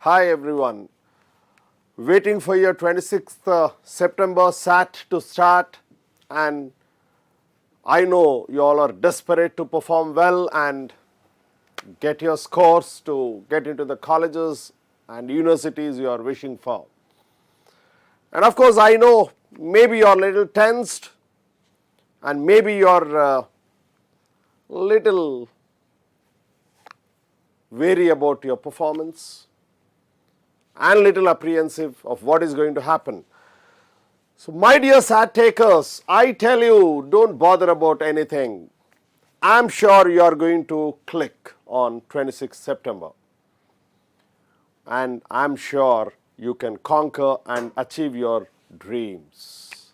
Hi everyone, waiting for your 26th September SAT to start, and I know you all are desperate to perform well and get your scores to get into the colleges and universities you are wishing for. And of course I know maybe you are a little tensed and maybe you are little wary about your performance and little apprehensive of what is going to happen. So my dear SAT takers, I tell you, don't bother about anything. I'm sure you are going to click on 26th September. And I'm sure you can conquer and achieve your dreams.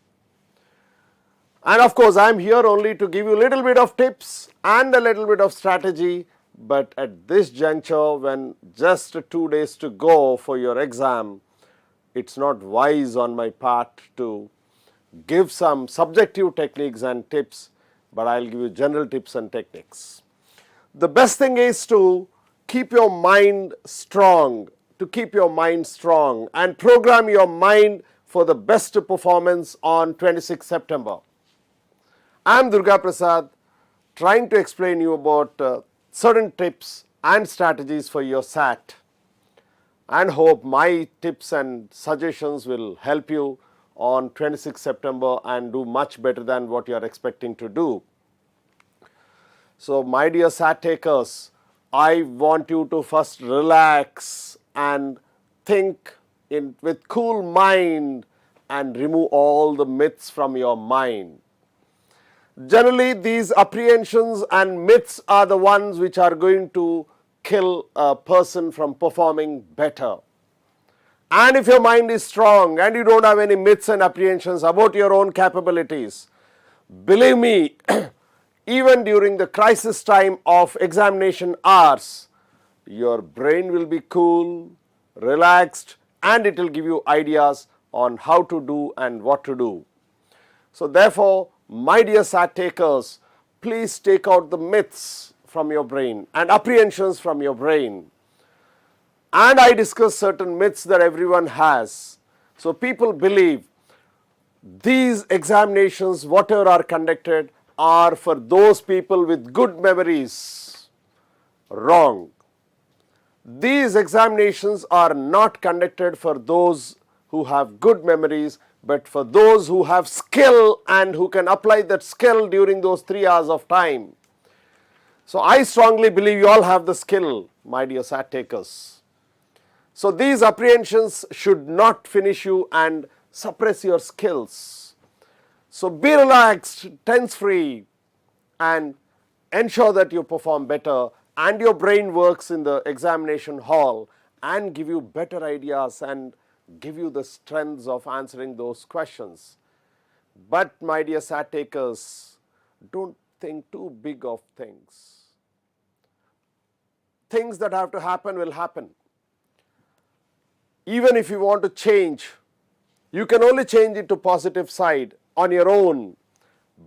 And of course, I'm here only to give you a little bit of tips and a little bit of strategy. But at this juncture, when just 2 days to go for your exam, it's not wise on my part to give some subjective techniques and tips, but I'll give you general tips and techniques. The best thing is to keep your mind strong, and program your mind for the best performance on 26th September. I'm Durga Prasad, trying to explain you about certain tips and strategies for your SAT, and hope my tips and suggestions will help you on 26th September and do much better than what you are expecting to do. So my dear SAT takers, I want you to first relax and think with cool mind and remove all the myths from your mind. Generally, these apprehensions and myths are the ones which are going to kill a person from performing better. And if your mind is strong and you don't have any myths and apprehensions about your own capabilities, believe me, even during the crisis time of examination hours, your brain will be cool, relaxed, and it will give you ideas on how to do and what to do. So therefore, my dear SAT takers, please take out the myths from your brain and apprehensions from your brain. And I discuss certain myths that everyone has. So people believe these examinations, whatever are conducted, are for those people with good memories. Wrong. These examinations are not conducted for those who have good memories, but for those who have skill and who can apply that skill during those 3 hours of time. So I strongly believe you all have the skill, my dear SAT takers. So these apprehensions should not finish you and suppress your skills. So be relaxed, tense free, and ensure that you perform better and your brain works in the examination hall and give you better ideas and give you the strengths of answering those questions. But my dear SAT takers, don't think too big of things. Things that have to happen will happen. Even if you want to change, you can only change it to positive side on your own.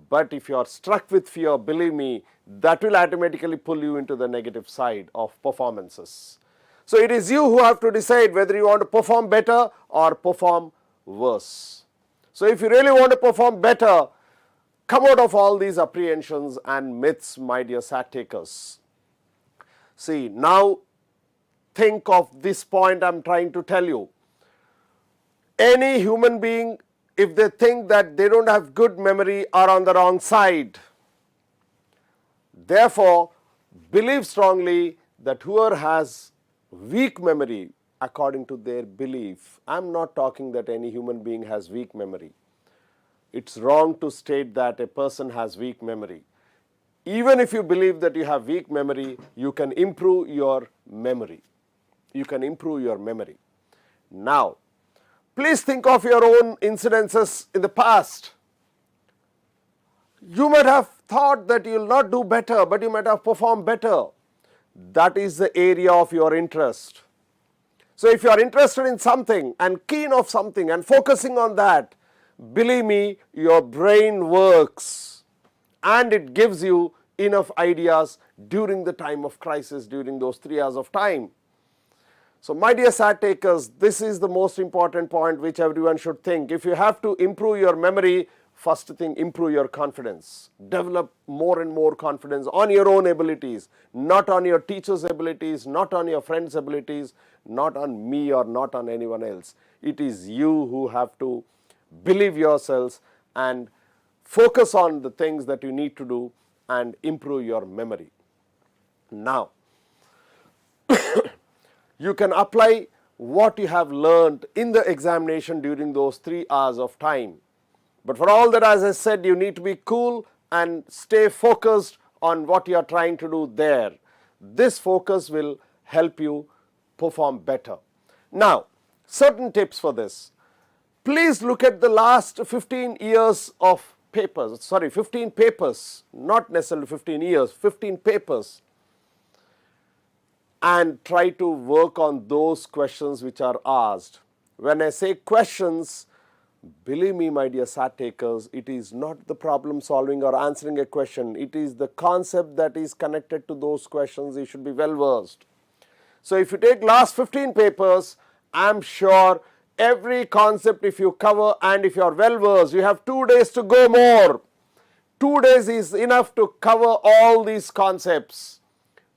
But if you are struck with fear, believe me, that will automatically pull you into the negative side of performances. So it is you who have to decide whether you want to perform better or perform worse. So if you really want to perform better, come out of all these apprehensions and myths, my dear SAT takers. See, now think of this point I'm trying to tell you. Any human being, if they think that they don't have good memory, are on the wrong side. Therefore, believe strongly that whoever has weak memory, according to their belief, I'm not talking that any human being has weak memory. It's wrong to state that a person has weak memory. Even if you believe that you have weak memory, you can improve your memory. Now, please think of your own incidences in the past. You might have thought that you will not do better, but you might have performed better. That is the area of your interest. So if you are interested in something and keen of something and focusing on that, believe me, your brain works and it gives you enough ideas during the time of crisis, during those 3 hours of time. So my dear SAT takers, this is the most important point which everyone should think. If you have to improve your memory, first thing, improve your confidence. Develop more and more confidence on your own abilities, not on your teacher's abilities, not on your friend's abilities, not on me or not on anyone else. It is you who have to believe yourselves and focus on the things that you need to do and improve your memory. Now, you can apply what you have learned in the examination during those 3 hours of time. But for all that, as I said, you need to be cool and stay focused on what you are trying to do there. This focus will help you perform better. Now, certain tips for this. Please look at the last 15 years of papers, 15 papers, not necessarily 15 years, 15 papers, and try to work on those questions which are asked. When I say questions, believe me, my dear SAT takers, it is not the problem solving or answering a question. It is the concept that is connected to those questions. You should be well versed. So if you take last 15 papers, I am sure every concept if you cover, and if you are well versed, you have 2 days to go more. 2 days is enough to cover all these concepts,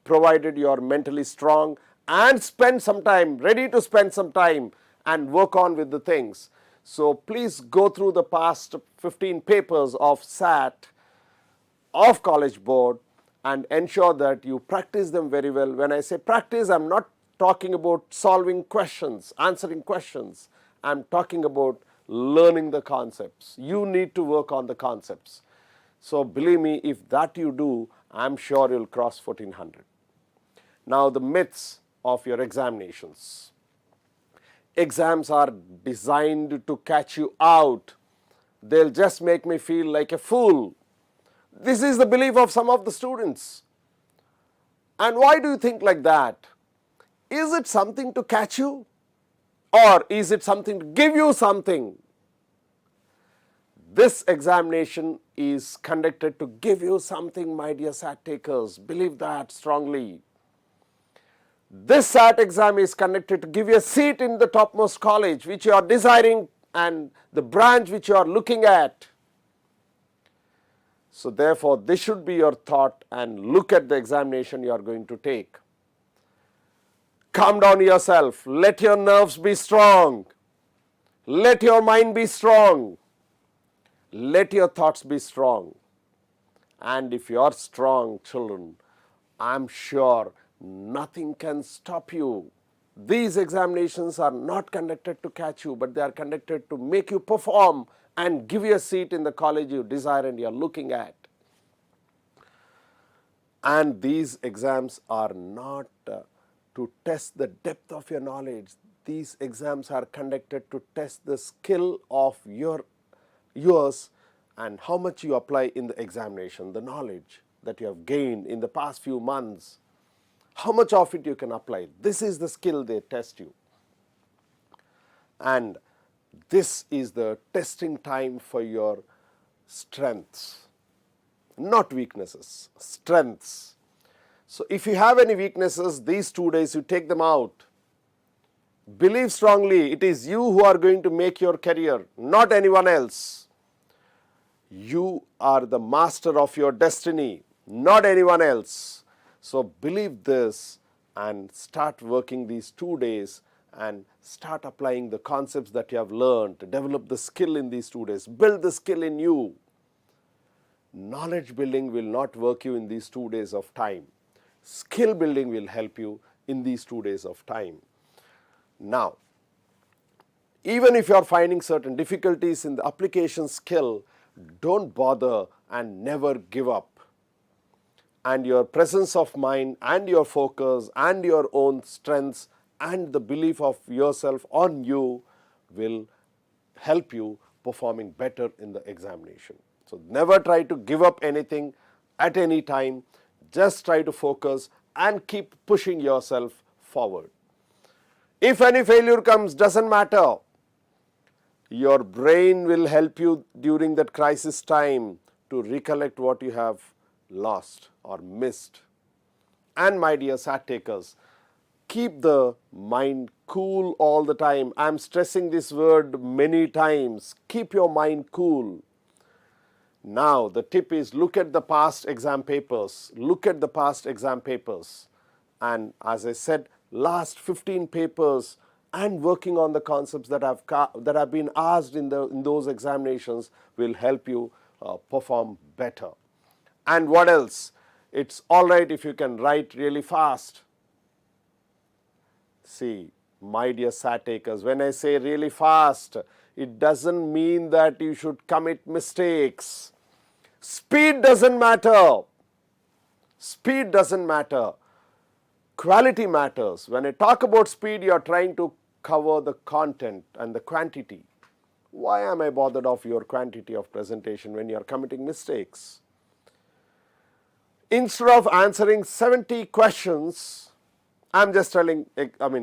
provided you are mentally strong and spend some time, ready to spend some time and work on with the things. So please go through the past 15 papers of SAT, of College Board, and ensure that you practice them very well. When I say practice, I am not talking about solving questions, answering questions. I am talking about learning the concepts. You need to work on the concepts. So believe me, if that you do, I am sure you will cross 1400. Now, the myths of your examinations. Exams are designed to catch you out. They'll just make me feel like a fool. This is the belief of some of the students. And why do you think like that? Is it something to catch you? Or is it something to give you something? This examination is conducted to give you something, my dear SAT takers. Believe that strongly. This SAT exam is conducted to give you a seat in the topmost college which you are desiring and the branch which you are looking at. So therefore, this should be your thought, and look at the examination you are going to take. Calm down yourself. Let your nerves be strong. Let your mind be strong. Let your thoughts be strong. And if you are strong, children, I am sure nothing can stop you. These examinations are not conducted to catch you, but they are conducted to make you perform and give you a seat in the college you desire and you are looking at. And these exams are not to test the depth of your knowledge. These exams are conducted to test the skill of yours and how much you apply in the examination, the knowledge that you have gained in the past few months. How much of it you can apply. This is the skill they test you. And this is the testing time for your strengths, not weaknesses, strengths. So if you have any weaknesses, these 2 days you take them out. Believe strongly, it is you who are going to make your career, not anyone else. You are the master of your destiny, not anyone else. So believe this and start working these 2 days and start applying the concepts that you have learned. Develop the skill in these 2 days. Build the skill in you. Knowledge building will not work you in these 2 days of time. Skill building will help you in these 2 days of time. Now, even if you are finding certain difficulties in the application skill, don't bother and never give up. And your presence of mind and your focus and your own strengths and the belief of yourself on you will help you performing better in the examination. So never try to give up anything at any time. Just try to focus and keep pushing yourself forward. If any failure comes, doesn't matter. Your brain will help you during that crisis time to recollect what you have lost or missed. And my dear SAT takers, keep the mind cool all the time. I'm stressing this word many times. Keep your mind cool. Now, the tip is look at the past exam papers. Look at the past exam papers. And as I said, last 15 papers and working on the concepts that have been asked in those examinations will help you perform better. And what else? It's all right if you can write really fast. See, my dear SAT takers, when I say really fast, it doesn't mean that you should commit mistakes. Speed doesn't matter. Speed doesn't matter. Quality matters. When I talk about speed, you are trying to cover the content and the quantity. Why am I bothered of your quantity of presentation when you are committing mistakes? Instead of answering 70 questions, I'm just telling,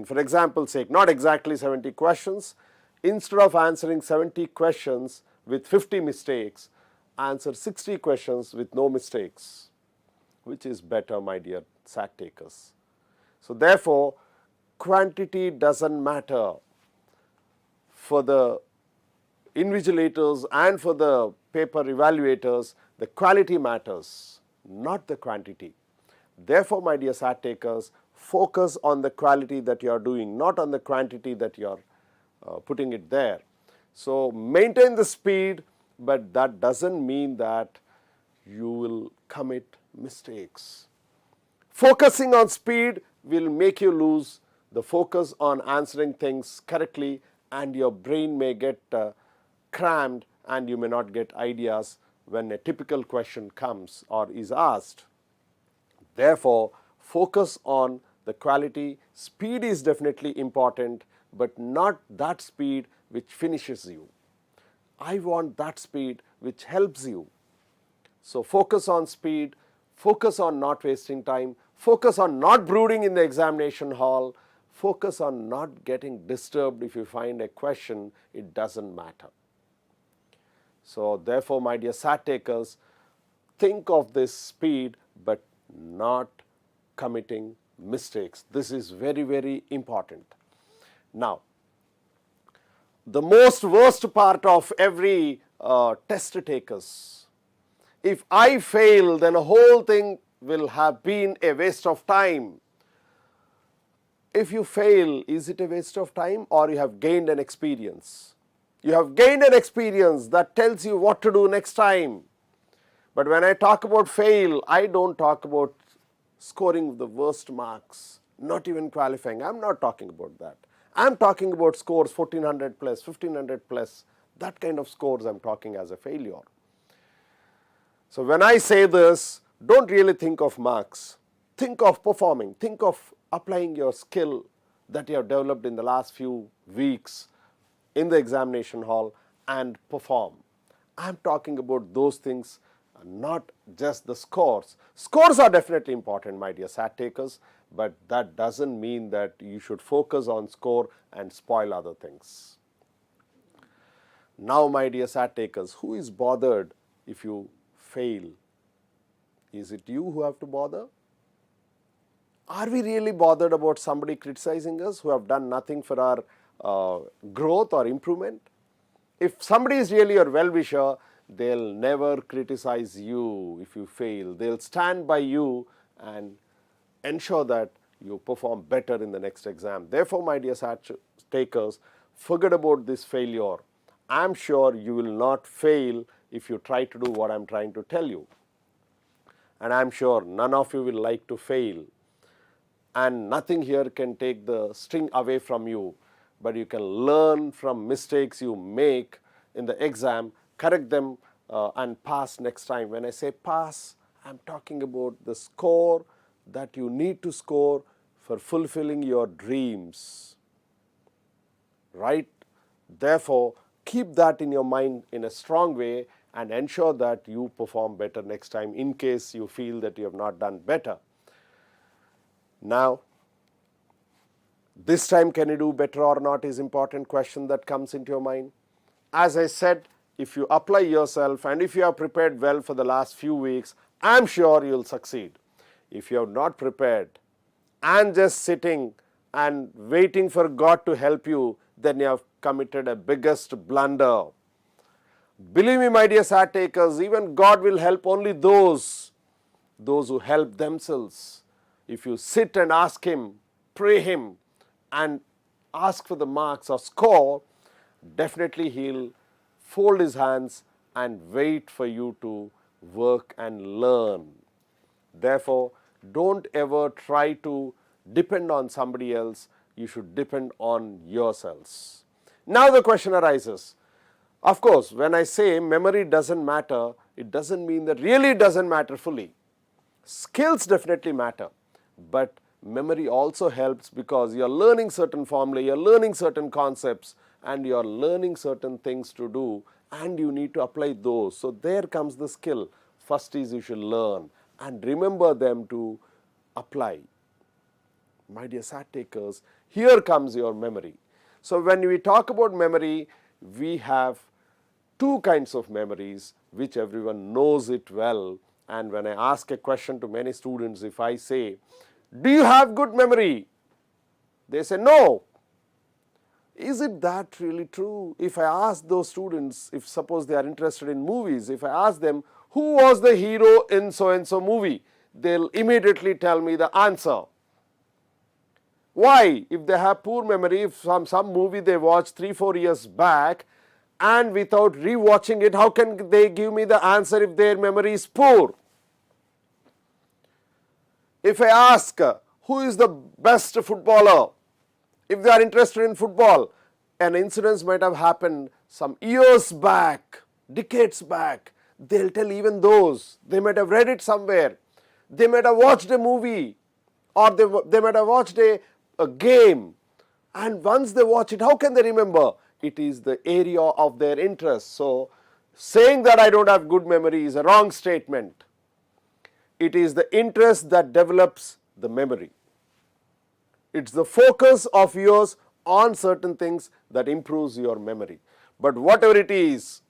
for example's sake, not exactly 70 questions. Instead of answering 70 questions with 50 mistakes, answer 60 questions with no mistakes. Which is better, my dear SAT takers? So therefore, quantity doesn't matter. For the invigilators and for the paper evaluators, the quality matters, not the quantity. Therefore, my dear SAT takers, focus on the quality that you are doing, not on the quantity that you are putting it there. So maintain the speed, but that doesn't mean that you will commit mistakes. Focusing on speed will make you lose the focus on answering things correctly, and your brain may get crammed and you may not get ideas when a typical question comes or is asked. Therefore, focus on the quality. Speed is definitely important, but not that speed which finishes you. I want that speed which helps you. So focus on speed, focus on not wasting time, focus on not brooding in the examination hall, focus on not getting disturbed if you find a question, it doesn't matter. So therefore, my dear SAT takers, think of this speed but not committing mistakes. This is very, very important. Now, the most worst part of every test takers, if I fail, then the whole thing will have been a waste of time. If you fail, is it a waste of time or you have gained an experience? You have gained an experience that tells you what to do next time. But when I talk about fail, I don't talk about scoring the worst marks, not even qualifying. I'm not talking about that. I'm talking about scores 1400 plus, 1500 plus, that kind of scores I'm talking as a failure. So when I say this, don't really think of marks. Think of performing. Think of applying your skill that you have developed in the last few weeks in the examination hall and perform. I'm talking about those things, not just the scores. Scores are definitely important, my dear SAT takers, but that doesn't mean that you should focus on score and spoil other things. Now, my dear SAT takers, who is bothered if you fail? Is it you who have to bother? Are we really bothered about somebody criticizing us who have done nothing for our growth or improvement? If somebody is really your well-wisher, they'll never criticize you if you fail. They'll stand by you and ensure that you perform better in the next exam. Therefore, my dear SAT takers, forget about this failure. I'm sure you will not fail if you try to do what I'm trying to tell you. And I'm sure none of you will like to fail. And nothing here can take the sting away from you. But you can learn from mistakes you make in the exam, correct them and pass next time. When I say pass, I'm talking about the score that you need to score for fulfilling your dreams. Right? Therefore, keep that in your mind in a strong way and ensure that you perform better next time in case you feel that you have not done better. Now, this time can you do better or not is important question that comes into your mind. As I said, if you apply yourself and if you have prepared well for the last few weeks, I'm sure you'll succeed. If you have not prepared and just sitting and waiting for God to help you, then you have committed a biggest blunder. Believe me, my dear sad takers, even God will help only those who help themselves. If you sit and ask Him, pray Him, and ask for the marks or score, definitely He'll fold His hands and wait for you to work and learn. Therefore, don't ever try to depend on somebody else. You should depend on yourselves. Now the question arises. Of course, when I say memory doesn't matter, it doesn't mean that really it doesn't matter fully. Skills definitely matter, but memory also helps because you're learning certain formulae, you're learning certain concepts, and you're learning certain things to do, and you need to apply those. So there comes the skill. First is you should learn and remember them to apply. My dear sad takers, here comes your memory. So when we talk about memory, we have two kinds of memories which everyone knows it well. And when I ask a question to many students, if I say, do you have good memory? They say no. Is it that really true? If I ask those students, if suppose they are interested in movies, if I ask them, who was the hero in so and so movie? They'll immediately tell me the answer. Why? If they have poor memory, if some movie they watched 3-4 years back, and without rewatching it, how can they give me the answer if their memory is poor? If I ask who is the best footballer, if they are interested in football, an incident might have happened some years back, decades back, they'll tell even those. They might have read it somewhere. They might have watched a movie, or they might have watched a game, and once they watch it, how can they remember? It is the area of their interest. So, saying that I don't have good memory is a wrong statement. It is the interest that develops the memory. It's the focus of yours on certain things that improves your memory. But whatever it is,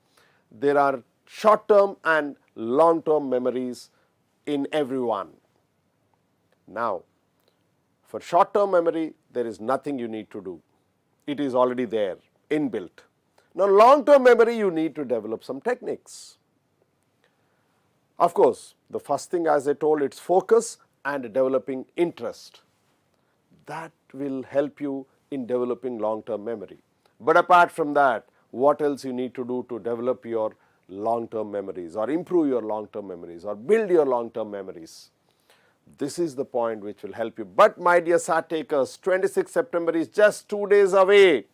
there are short-term and long-term memories in everyone. Now, for short-term memory, there is nothing you need to do. It is already there, inbuilt. Now, long-term memory, you need to develop some techniques. Of course, the first thing, as I told, it's focus and developing interest. That will help you in developing long-term memory. But apart from that, what else you need to do to develop your long-term memories or improve your long-term memories or build your long-term memories? This is the point which will help you. But my dear sad takers, 26th September is just 2 days away.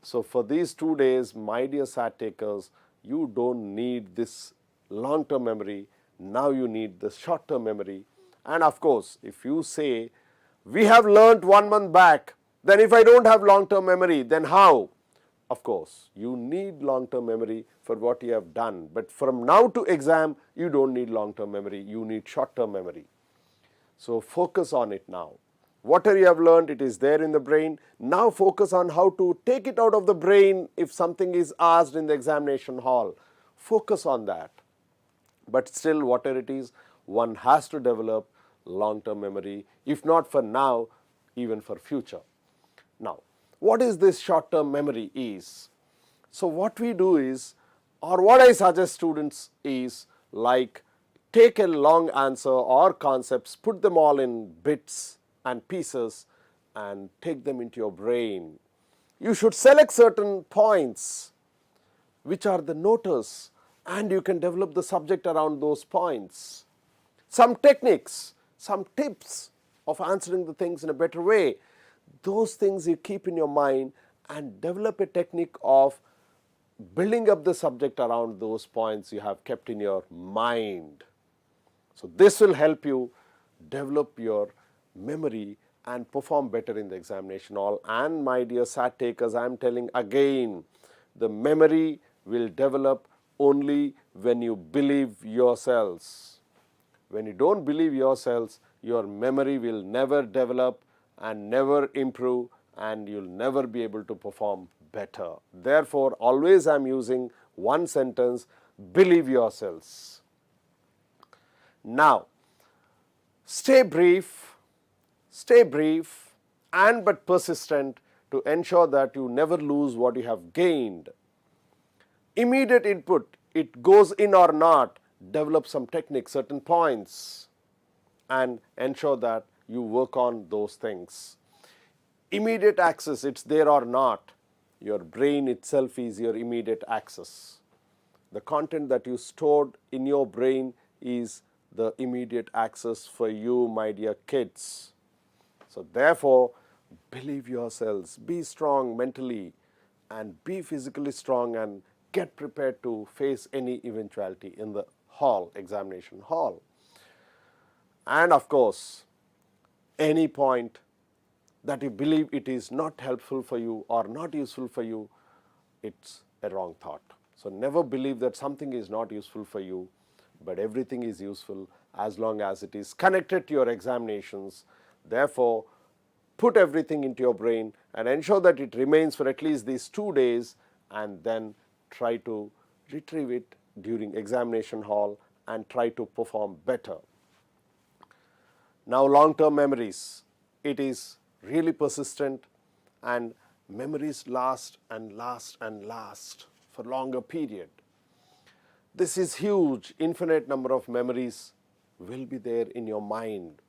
So for these 2 days, my dear sad takers, you don't need this long-term memory. Now you need the short-term memory. And of course, if you say, we have learnt 1 month back, then if I don't have long-term memory, then how? Of course, you need long-term memory for what you have done. But from now to exam, you don't need long-term memory. You need short-term memory. So focus on it now. Whatever you have learned, it is there in the brain. Now focus on how to take it out of the brain if something is asked in the examination hall. Focus on that. But still, whatever it is, one has to develop long-term memory, if not for now, even for future. Now, what is this short-term memory is? So what we do is, or what I suggest students is, like take a long answer or concepts, put them all in bits and pieces and take them into your brain. You should select certain points which are the noters, and you can develop the subject around those points. Some techniques, some tips of answering the things in a better way. Those things you keep in your mind and develop a technique of building up the subject around those points you have kept in your mind. So this will help you develop your memory and perform better in the examination hall. And my dear sad takers, I am telling again, the memory will develop only when you believe yourselves. When you don't believe yourselves, your memory will never develop and never improve, and you'll never be able to perform better. Therefore, always I'm using one sentence, believe yourselves. Now, stay brief and but persistent to ensure that you never lose what you have gained. Immediate input, it goes in or not, develop some techniques, certain points, and ensure that you work on those things. Immediate access, it's there or not. Your brain itself is your immediate access. The content that you stored in your brain is the immediate access for you, my dear kids. So therefore, believe yourselves, be strong mentally and be physically strong and get prepared to face any eventuality in the hall, examination hall. And of course, any point that you believe it is not helpful for you or not useful for you, it's a wrong thought. So never believe that something is not useful for you, but everything is useful as long as it is connected to your examinations. Therefore, put everything into your brain and ensure that it remains for at least these 2 days, and then try to retrieve it during examination hall and try to perform better. Now, long-term memories. It is really persistent and memories last and last and last for longer period. This is huge. Infinite number of memories will be there in your mind.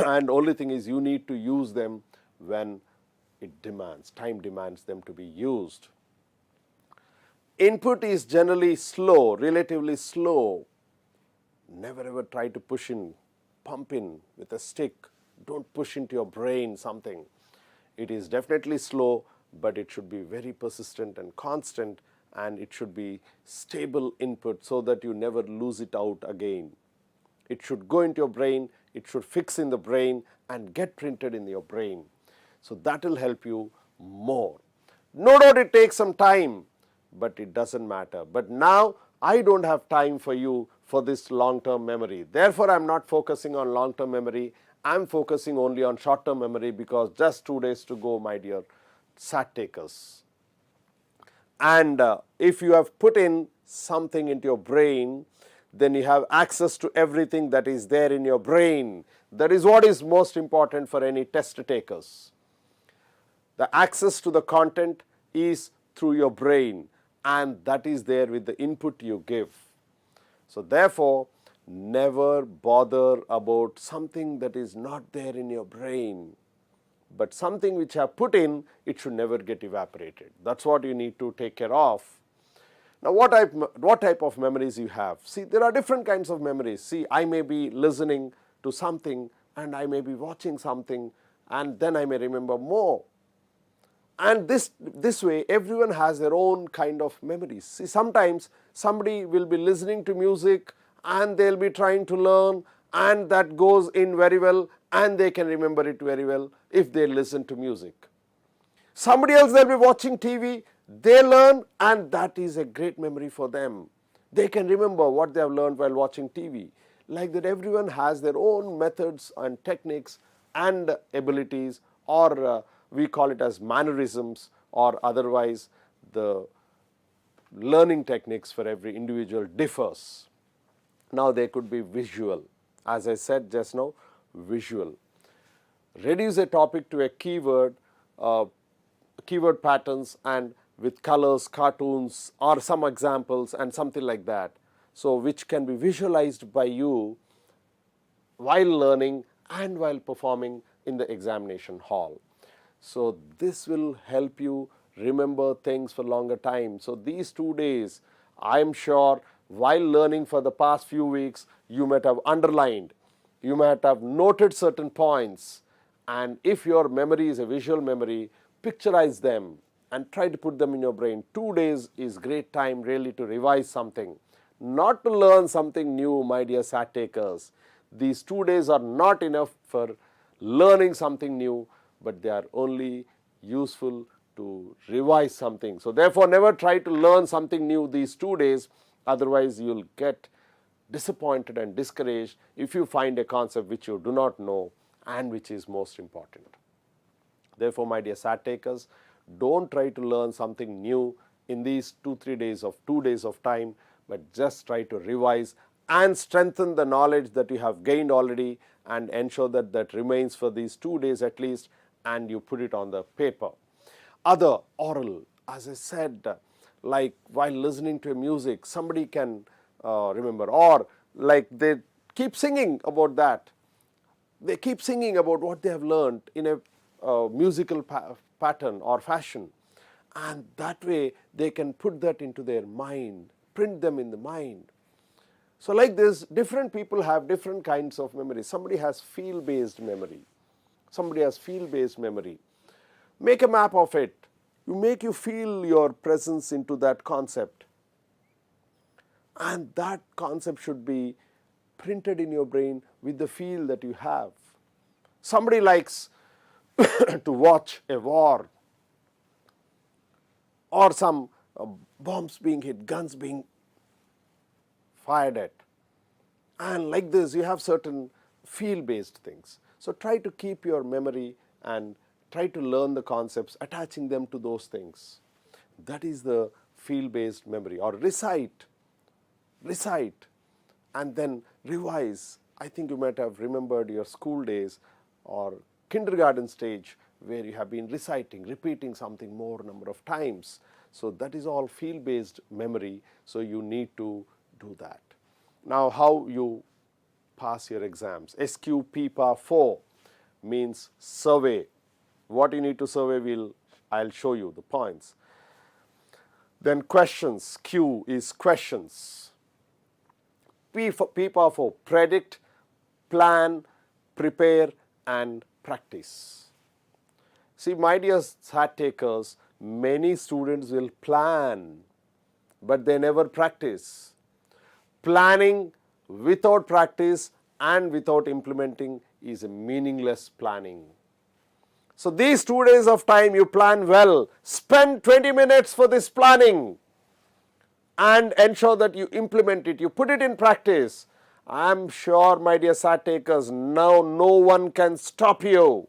And only thing is you need to use them when it demands, time demands them to be used. Input is generally slow, relatively slow. Never ever try to push in, pump in with a stick. Don't push into your brain something. It is definitely slow, but it should be very persistent and constant, and it should be stable input so that you never lose it out again. It should go into your brain, it should fix in the brain and get printed in your brain. So that will help you more. No doubt it takes some time, but it doesn't matter. But now I don't have time for you for this long-term memory. Therefore, I am not focusing on long-term memory. I am focusing only on short-term memory because just 2 days to go, my dear SAT takers. And if you have put in something into your brain, then you have access to everything that is there in your brain. That is what is most important for any test takers. The access to the content is through your brain, and that is there with the input you give. So therefore, never bother about something that is not there in your brain, but something which you have put in, it should never get evaporated. That's what you need to take care of. Now, what type of memories you have? See, there are different kinds of memories. See, I may be listening to something and I may be watching something, and then I may remember more. And this way, everyone has their own kind of memories. See, sometimes somebody will be listening to music and they'll be trying to learn, and that goes in very well and they can remember it very well if they listen to music. Somebody else, they'll be watching TV, they learn, and that is a great memory for them. They can remember what they have learned while watching TV. Like that, everyone has their own methods and techniques and abilities, or we call it as mannerisms, or otherwise the learning techniques for every individual differs. Now, they could be visual. As I said just now, visual. Reduce a topic to a keyword, keyword patterns, and with colors, cartoons, or some examples and something like that. So, which can be visualized by you while learning and while performing in the examination hall. So, this will help you remember things for longer time. So, these 2 days, I am sure while learning for the past few weeks, you might have underlined, you might have noted certain points, and if your memory is a visual memory, picturize them and try to put them in your brain. 2 days is great time really to revise something, not to learn something new, my dear SAT takers. These 2 days are not enough for learning something new, but they are only useful to revise something. So therefore, never try to learn something new these 2 days, otherwise you will get disappointed and discouraged if you find a concept which you do not know and which is most important. Therefore, my dear SAT takers, don't try to learn something new in these 2 days of time, but just try to revise and strengthen the knowledge that you have gained already and ensure that that remains for these 2 days at least, and you put it on the paper. Other oral, as I said, like while listening to music, somebody can remember, or like they keep singing about that. They keep singing about what they have learned in a musical pattern or fashion, and that way they can put that into their mind, print them in the mind. So like this, different people have different kinds of memory. Somebody has feel-based memory. Somebody has feel-based memory. Make a map of it. You feel your presence into that concept. And that concept should be printed in your brain with the feel that you have. Somebody likes to watch a war or some bombs being hit, guns being fired at. And like this, you have certain feel-based things. So try to keep your memory and try to learn the concepts, attaching them to those things. That is the feel-based memory. Or recite, and then revise. I think you might have remembered your school days or kindergarten stage where you have been reciting, repeating something more number of times. So that is all feel-based memory, so you need to do that. Now how you pass your exams. SQPPA 4 means survey. What you need to survey, I'll show you the points. Then questions, Q is questions. PPA 4, predict, plan, prepare and practice. See, my dear SAT takers, many students will plan, but they never practice. Planning without practice and without implementing is a meaningless planning. So these 2 days of time you plan well. Spend 20 minutes for this planning and ensure that you implement it, you put it in practice. I am sure, my dear SAT takers, now no one can stop you.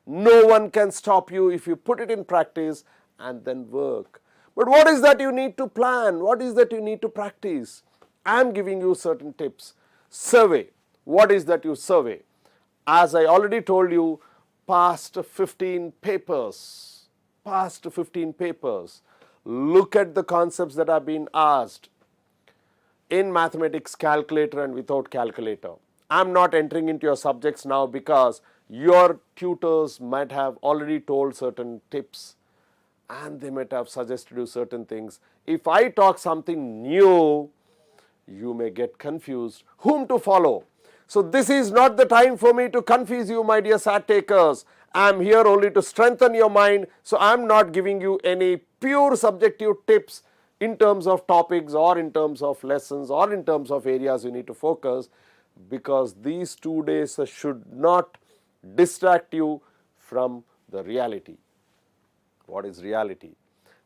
No one can stop you if you put it in practice and then work. But what is that you need to plan? What is that you need to practice? I am giving you certain tips. Survey. What is that you survey? As I already told you, past 15 papers. Past 15 papers. Look at the concepts that have been asked in mathematics, calculator and without calculator. I am not entering into your subjects now because your tutors might have already told certain tips and they might have suggested you certain things. If I talk something new, you may get confused whom to follow. So this is not the time for me to confuse you, my dear SAT takers. I am here only to strengthen your mind, so I am not giving you any pure subjective tips in terms of topics or in terms of lessons or in terms of areas you need to focus, because these 2 days should not distract you from the reality. What is reality?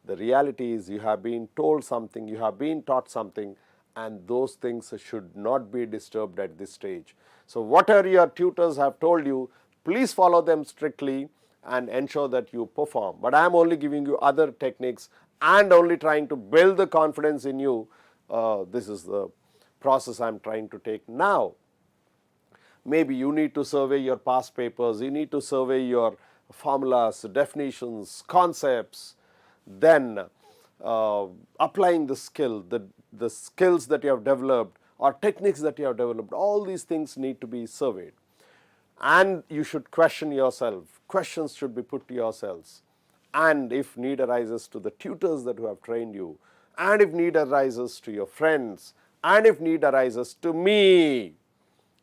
The reality is you have been told something, you have been taught something, and those things should not be disturbed at this stage. So whatever your tutors have told you, please follow them strictly and ensure that you perform. But I am only giving you other techniques and only trying to build the confidence in you. This is the process I am trying to take now. Maybe you need to survey your past papers, you need to survey your formulas, definitions, concepts, then applying the skill, the skills that you have developed or techniques that you have developed, all these things need to be surveyed. And you should question yourself. Questions should be put to yourselves. And if need arises, to the tutors that who have trained you, and if need arises to your friends, and if need arises to me,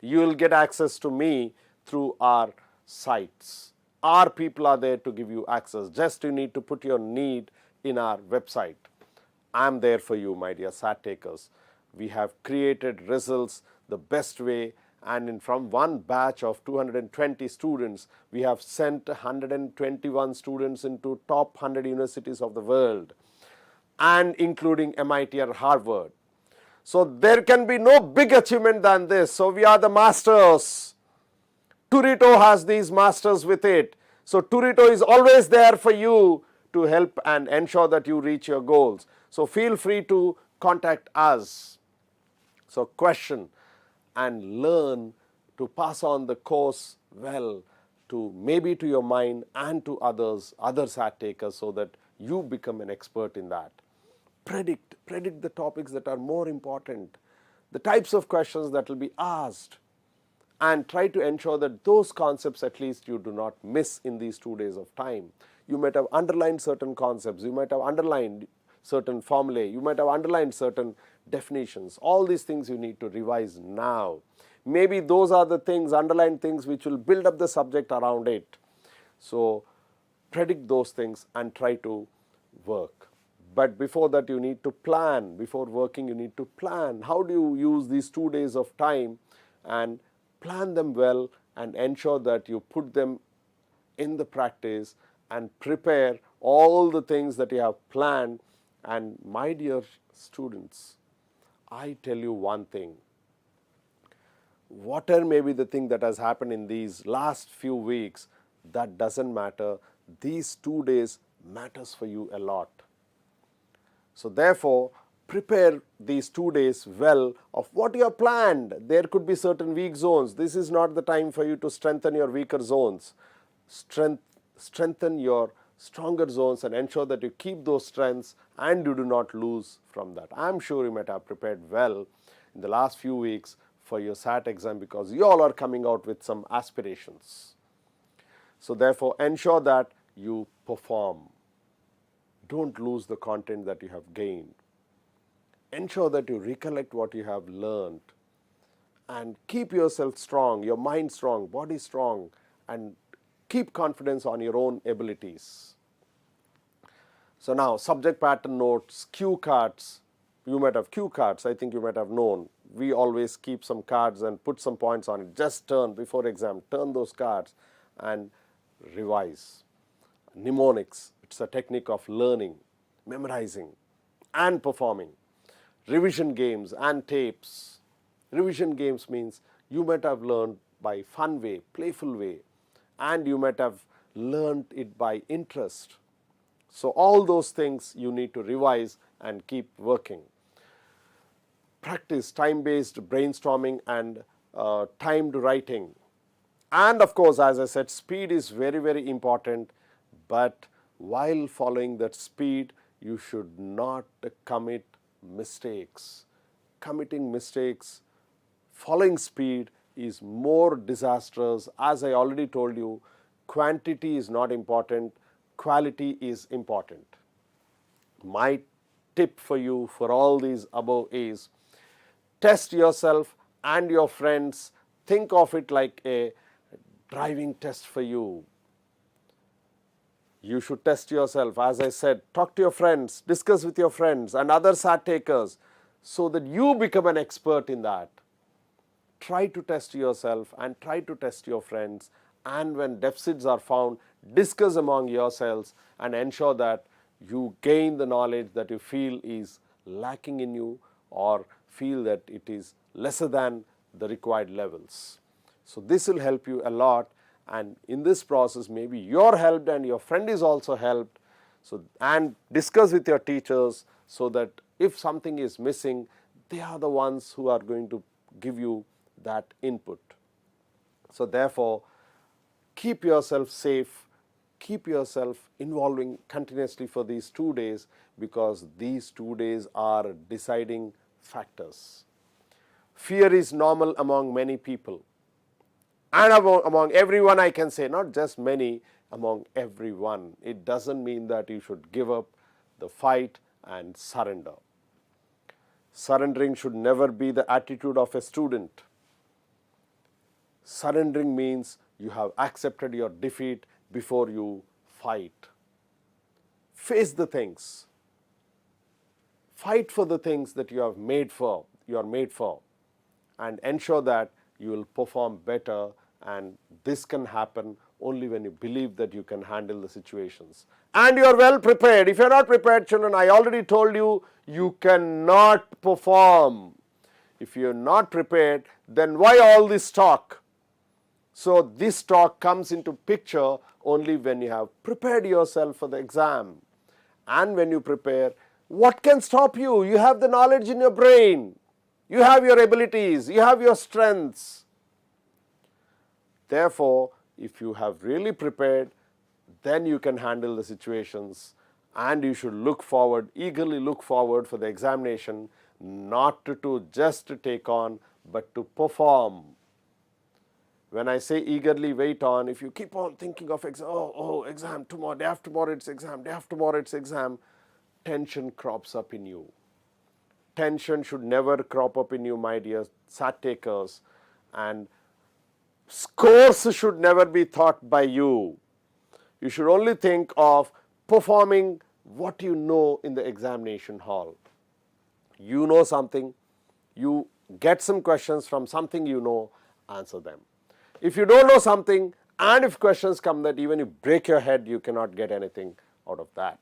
you will get access to me through our sites. Our people are there to give you access. Just you need to put your need in our website. I am there for you, my dear SAT takers. We have created results the best way, and from one batch of 220 students, we have sent 121 students into top 100 universities of the world, and including MIT or Harvard. So there can be no big achievement than this. So we are the masters. Turito has these masters with it. So Turito is always there for you to help and ensure that you reach your goals. So feel free to contact us. So question and learn to pass on the course well. to maybe to your mind and to others, other SAT takers, so that you become an expert in that. Predict the topics that are more important, the types of questions that will be asked, and try to ensure that those concepts at least you do not miss in these 2 days of time. You might have underlined certain concepts, you might have underlined certain formulae, you might have underlined certain definitions. All these things you need to revise now. Maybe those are the things, underlined things, which will build up the subject around it. So predict those things and try to work. But before that, you need to plan. Before working, you need to plan. How do you use these 2 days of time, and plan them well and ensure that you put them in the practice and prepare all the things that you have planned. And my dear students, I tell you one thing, whatever may be the thing that has happened in these last few weeks, that doesn't matter. These 2 days matters for you a lot. So therefore, prepare these 2 days well of what you have planned. There could be certain weak zones. This is not the time for you to strengthen your weaker zones. Strengthen your stronger zones and ensure that you keep those strengths and you do not lose from that. I am sure you might have prepared well in the last few weeks for your SAT exam, because you all are coming out with some aspirations. So therefore, ensure that you perform. Don't lose the content that you have gained. Ensure that you recollect what you have learned, and keep yourself strong, your mind strong, body strong, and keep confidence on your own abilities. So now, subject pattern notes, cue cards. You might have cue cards, I think you might have known. We always keep some cards and put some points on it. Just turn before exam, turn those cards and revise. Mnemonics, it's a technique of learning, memorizing and performing. Revision games and tapes. Revision games means you might have learned by fun way, playful way, and you might have learned it by interest. So all those things you need to revise and keep working. Practice time-based brainstorming and timed writing. And of course, as I said, speed is very, very important, but while following that speed, you should not commit mistakes. Committing mistakes, following speed is more disastrous. As I already told you, quantity is not important, quality is important. My tip for you for all these above is, test yourself and your friends. Think of it like a driving test for you. You should test yourself. As I said, talk to your friends, discuss with your friends and other SAT takers so that you become an expert in that. Try to test yourself and try to test your friends, and when deficits are found, discuss among yourselves and ensure that you gain the knowledge that you feel is lacking in you or feel that it is lesser than the required levels. So this will help you a lot, and in this process maybe you're helped and your friend is also helped. So, and discuss with your teachers so that if something is missing, they are the ones who are going to give you that input. So therefore, keep yourself safe, keep yourself involving continuously for these 2 days, because these 2 days are deciding factors. Fear is normal among many people, and among everyone, I can say, not just many, among everyone. It doesn't mean that you should give up the fight and surrender. Surrendering should never be the attitude of a student. Surrendering means you have accepted your defeat before you fight. Face the things. Fight for the things that you are made for, and ensure that you will perform better, and this can happen only when you believe that you can handle the situations. And you are well prepared. If you are not prepared, children, I already told you, you cannot perform. If you are not prepared, then why all this talk? So this talk comes into picture only when you have prepared yourself for the exam. And when you prepare, what can stop you? You have the knowledge in your brain. You have your abilities. You have your strengths. Therefore, if you have really prepared, then you can handle the situations, and you should look forward, eagerly look forward for the examination, not to just take on, but to perform. When I say eagerly wait on, if you keep on thinking of exam, exam tomorrow, day after tomorrow it's exam, day after tomorrow it's exam, tension crops up in you. Tension should never crop up in you, my dear SAT takers, and scores should never be thought by you. You should only think of performing what you know in the examination hall. You know something, you get some questions from something you know, answer them. If you don't know something, and if questions come that even if you break your head, you cannot get anything out of that.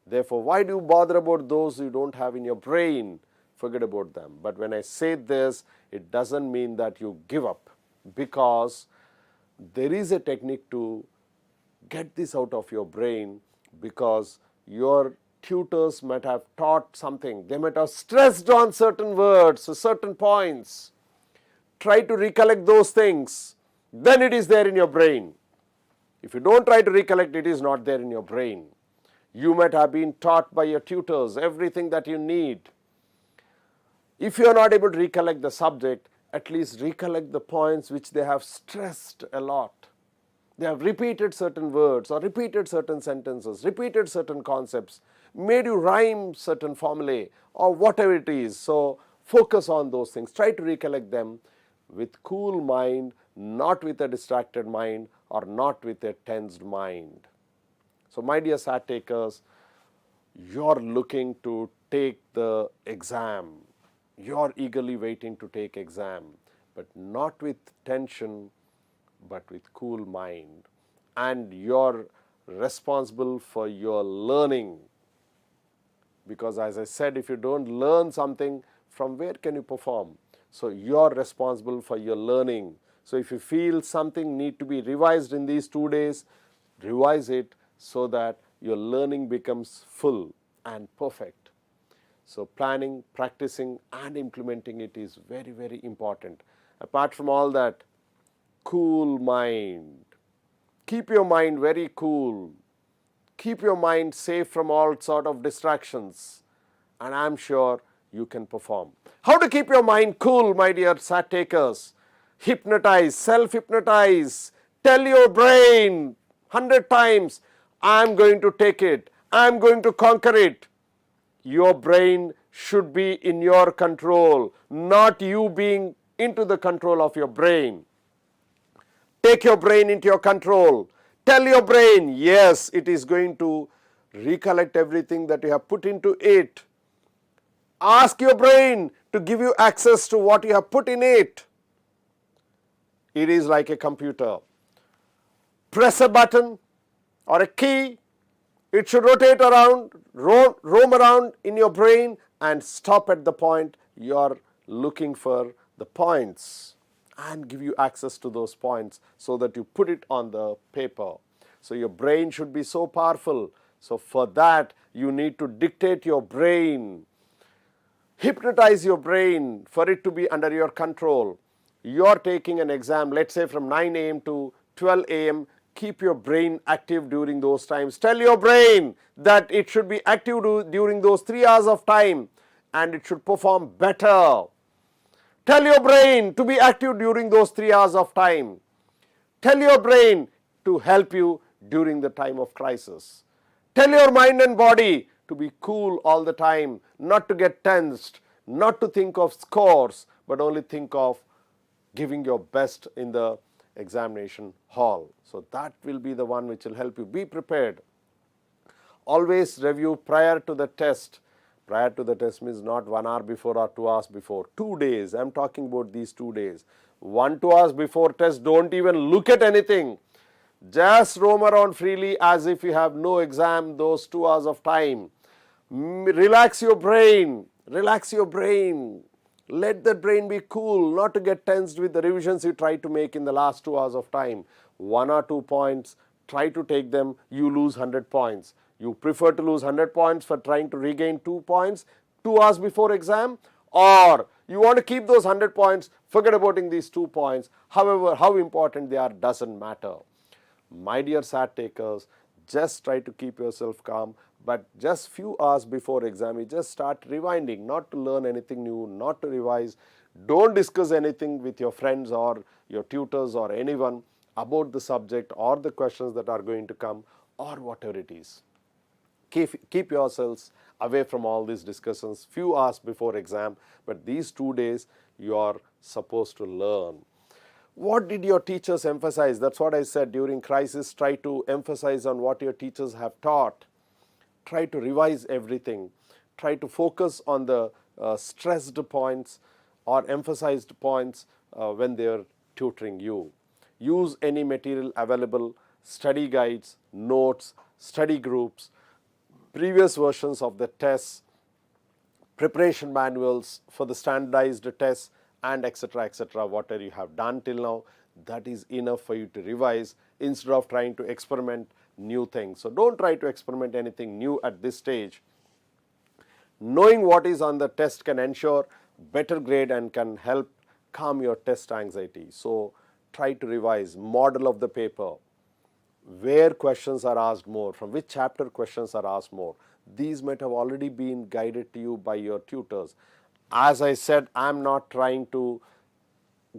Therefore, why do you bother about those you don't have in your brain? Forget about them. But when I say this, it doesn't mean that you give up, because there is a technique to get this out of your brain, because your tutors might have taught something. They might have stressed on certain words, certain points. Try to recollect those things. Then it is there in your brain. If you don't try to recollect, it is not there in your brain. You might have been taught by your tutors everything that you need. If you are not able to recollect the subject, at least recollect the points which they have stressed a lot. They have repeated certain words or repeated certain sentences, repeated certain concepts, made you rhyme certain formulae or whatever it is. So focus on those things. Try to recollect them with cool mind, not with a distracted mind or not with a tensed mind. So my dear SAT takers, you're looking to take the exam. You're eagerly waiting to take exam, but not with tension, but with cool mind. And you're responsible for your learning. Because as I said, if you don't learn something, from where can you perform? So you're responsible for your learning. So if you feel something need to be revised in these 2 days, revise it so that your learning becomes full and perfect. So planning, practicing and implementing it is very, very important. Apart from all that, cool mind. Keep your mind very cool. Keep your mind safe from all sort of distractions, and I'm sure you can perform. How to keep your mind cool, my dear SAT takers? Hypnotize, self-hypnotize. Tell your brain 100 times, I'm going to take it. I'm going to conquer it. Your brain should be in your control, not you being into the control of your brain. Take your brain into your control. Tell your brain, yes, it is going to recollect everything that you have put into it. Ask your brain to give you access to what you have put in it. It is like a computer. Press a button or a key, it should rotate around, roam around in your brain and stop at the point you are looking for the points and give you access to those points so that you put it on the paper. So your brain should be so powerful. So for that, you need to dictate your brain. Hypnotize your brain for it to be under your control. You're taking an exam, let's say from 9 a.m. to 12 a.m. Keep your brain active during those times. Tell your brain that it should be active during those 3 hours of time and it should perform better. Tell your brain to be active during those 3 hours of time. Tell your brain to help you during the time of crisis. Tell your mind and body to be cool all the time, not to get tensed, not to think of scores, but only think of giving your best in the examination hall. So that will be the one which will help you. Be prepared. Always review prior to the test. Prior to the test means not 1 hour before or 2 hours before. 2 days. I am talking about these 2 days. 1-2 hours before test, don't even look at anything. Just roam around freely as if you have no exam those 2 hours of time. Relax your brain. Relax your brain. Let the brain be cool, not to get tensed with the revisions you try to make in the last 2 hours of time. 1 or 2 points, try to take them, you lose 100 points. You prefer to lose 100 points for trying to regain 2 points 2 hours before exam, or you want to keep those 100 points, forget about these 2 points. However, how important they are doesn't matter. My dear SAT takers, just try to keep yourself calm, but just few hours before exam, you just start rewinding, not to learn anything new, not to revise. Don't discuss anything with your friends or your tutors or anyone about the subject or the questions that are going to come or whatever it is. Keep yourselves away from all these discussions few hours before exam, but these 2 days you are supposed to learn. What did your teachers emphasize? That's what I said, during crisis, try to emphasize on what your teachers have taught. Try to revise everything. Try to focus on the stressed points or emphasized points when they are tutoring you. Use any material available, study guides, notes, study groups, previous versions of the tests, preparation manuals for the standardized tests, and etc. Whatever you have done till now, that is enough for you to revise instead of trying to experiment new things. So don't try to experiment anything new at this stage. Knowing what is on the test can ensure better grade and can help calm your test anxiety. So try to revise, model of the paper, where questions are asked more, from which chapter questions are asked more. These might have already been guided to you by your tutors. As I said, I am not trying to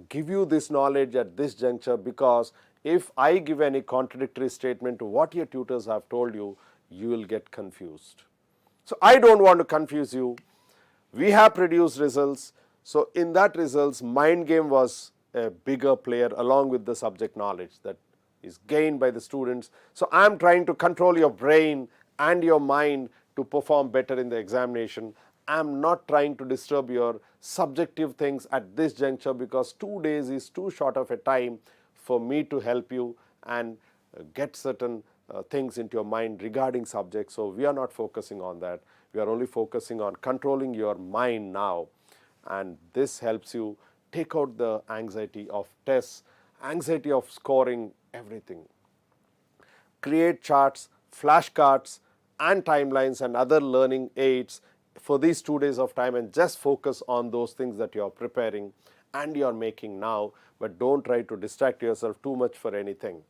give you this knowledge at this juncture, because if I give any contradictory statement to what your tutors have told you, you will get confused. So I don't want to confuse you. We have produced results. So in that results, mind game was a bigger player along with the subject knowledge that is gained by the students. So I am trying to control your brain and your mind to perform better in the examination. I am not trying to disturb your subjective things at this juncture, because 2 days is too short of a time for me to help you and get certain things into your mind regarding subjects. So we are not focusing on that. We are only focusing on controlling your mind now, and this helps you take out the anxiety of tests, anxiety of scoring, everything. Create charts, flashcards, and timelines and other learning aids for these 2 days of time, and just focus on those things that you are preparing and you are making now, but don't try to distract yourself too much for anything.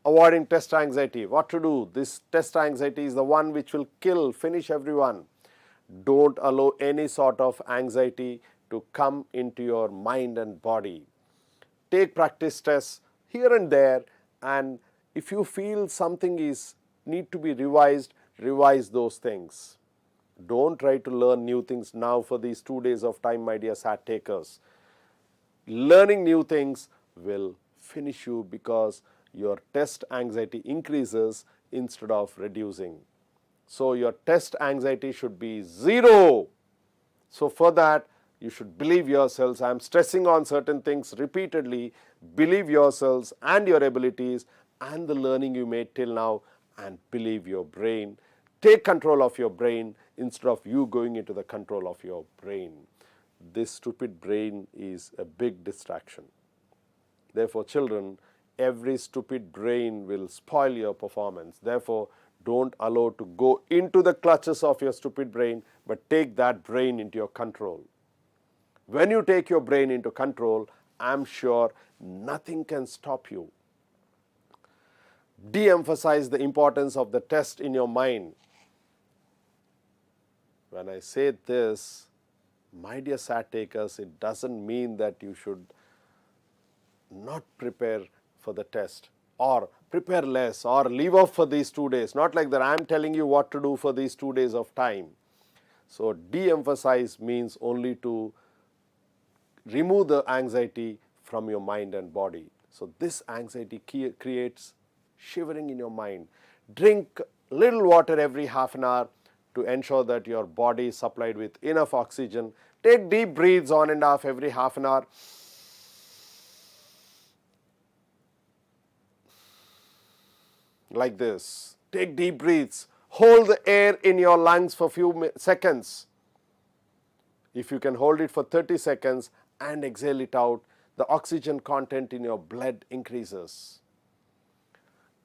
Avoiding test anxiety. What to do? This test anxiety is the one which will finish everyone. Don't allow any sort of anxiety to come into your mind and body. Take practice tests here and there, and if you feel something is need to be revised, revise those things. Don't try to learn new things now for these 2 days of time, my dear SAT takers. Learning new things will finish you, because your test anxiety increases instead of reducing. So your test anxiety should be 0. So for that, you should believe yourselves. I am stressing on certain things repeatedly. Believe yourselves and your abilities and the learning you made till now, and believe your brain. Take control of your brain instead of you going into the control of your brain. This stupid brain is a big distraction. Therefore, children, every stupid brain will spoil your performance. Therefore, don't allow to go into the clutches of your stupid brain, but take that brain into your control. When you take your brain into control, I'm sure nothing can stop you. De-emphasize the importance of the test in your mind. When I say this, my dear SAT takers, it doesn't mean that you should not prepare for the test or prepare less or leave off for these 2 days. Not like that. I'm telling you what to do for these 2 days of time. So de-emphasize means only to remove the anxiety from your mind and body. So this anxiety creates shivering in your mind. Drink little water every half an hour to ensure that your body is supplied with enough oxygen. Take deep breaths on and off every half an hour. Like this. Take deep breaths. Hold the air in your lungs for a few seconds. If you can hold it for 30 seconds and exhale it out, the oxygen content in your blood increases.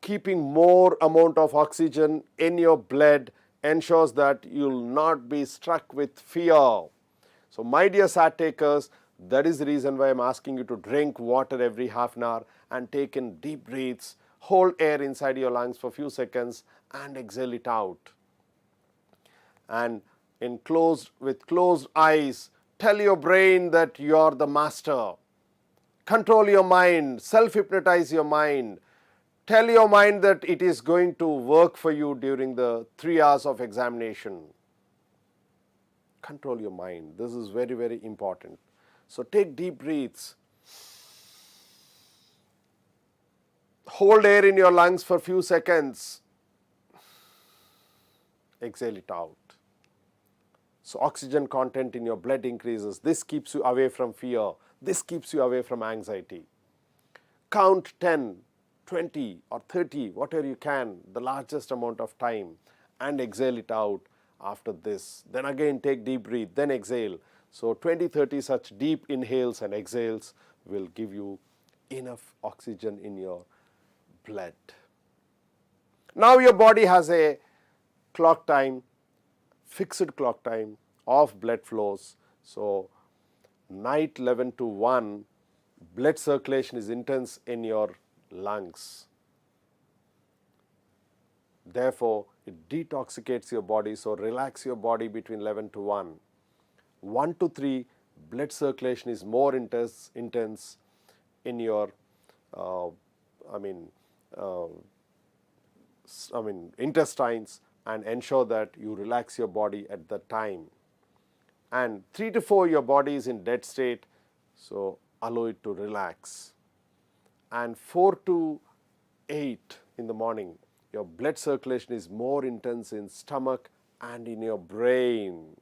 Keeping more amount of oxygen in your blood ensures that you will not be struck with fear. So my dear SAT takers, that is the reason why I'm asking you to drink water every half an hour and take in deep breaths, hold air inside your lungs for a few seconds and exhale it out. And with closed eyes, tell your brain that you're the master. Control your mind, self-hypnotize your mind. Tell your mind that it is going to work for you during the 3 hours of examination. Control your mind. This is very, very important. So take deep breaths. Hold air in your lungs for a few seconds. Exhale it out. So oxygen content in your blood increases. This keeps you away from fear. This keeps you away from anxiety. Count 10, 20 or 30, whatever you can, the largest amount of time, and exhale it out after this. Then again take deep breath, then exhale. So 20, 30 such deep inhales and exhales will give you enough oxygen in your blood. Now your body has a clock time, fixed clock time of blood flows. So night 11 to 1, blood circulation is intense in your lungs. Therefore, it detoxicates your body, so relax your body between 11 to 1. 1 to 3, blood circulation is more intense in your intestines, and ensure that you relax your body at that time. And 3 to 4, your body is in dead state, so allow it to relax. And 4 to 8 in the morning, your blood circulation is more intense in stomach and in your brain.